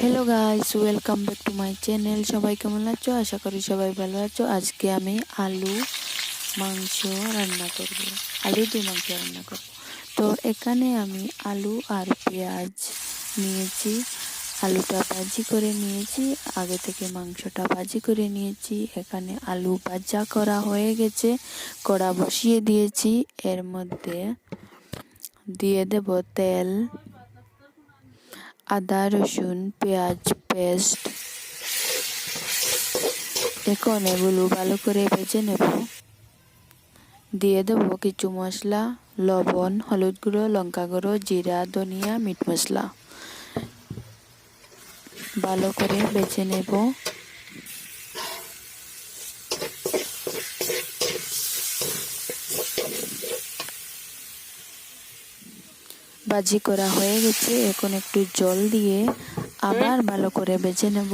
Hello guys, welcome back to my channel. সবাই কেমন আছো? আশা করি সবাই ভালো আছো। আজকে আমি আলু মাংস রান্না করব, আলু দিয়ে মাংস রান্না করব। তো এখানে আমি আলু আর পেঁয়াজ নিয়েছি, আলুটা ভাজি করে নিয়েছি, আগে থেকে মাংসটা ভাজি করে নিয়েছি। এখানে আলু ভাজা করা হয়ে গেছে, কড়া বসিয়ে দিয়েছি। এর মধ্যে দিয়ে দেব তেল, আদা রসুন পেঁয়াজ পেস্ট। এখন এগুলো ভালো করে ভেজে নেব। দিয়ে দেব কিছু মশলা, লবণ, হলুদ গুঁড়ো, লঙ্কা গুঁড়ো, জিরা, ধনিয়া, মিট মশলা। ভালো করে ভেজে নেব। ভাজি করা হয়ে গেছে। এখন একটু জল দিয়ে আবার ভালো করে ভেজে নেব।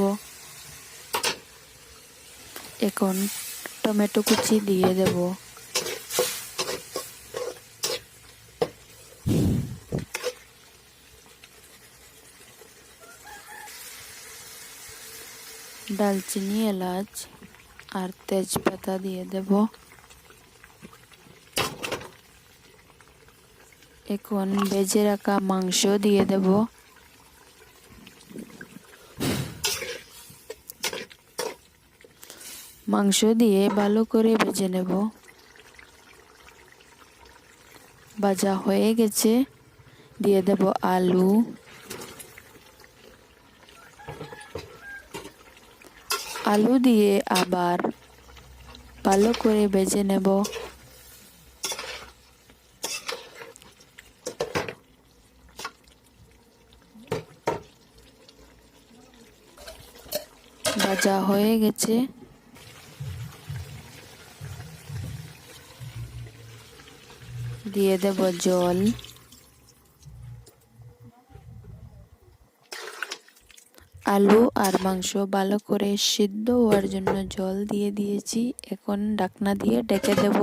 এখন টমেটো কুচি দিয়ে দেব। দালচিনি, এলাচ আর তেজপাতা দিয়ে দেব। এখন ভেজে রাখা মাংস দিয়ে দেব। মাংস দিয়ে ভালো করে ভেজে নেব। ভাজা হয়ে গেছে। দিয়ে দেব আলু, আলু দিয়ে আবার ভালো করে ভেজে নেব। ভাজা হয়ে গেছে। দিয়ে দেব জল। আলু আর মাংস ভালো করে সিদ্ধ হওয়ার জন্য জল দিয়ে দিয়েছি। এখন ঢাকনা দিয়ে ঢেকে দেব।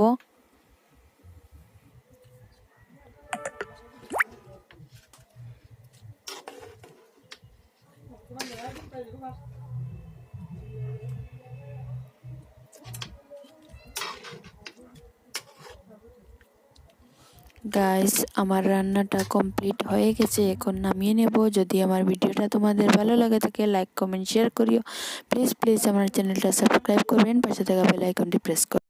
গাইস, আমার রান্নাটা কমপ্লিট হয়ে গেছে। এখন নামিয়ে নেব। যদি আমার ভিডিওটা তোমাদের ভালো লাগে থাকে, লাইক কমেন্ট শেয়ার করিও। প্লিজ আমার চ্যানেলটা সাবস্ক্রাইব করবেন, পাশে থাকা বেল আইকনটি প্রেস করবেন।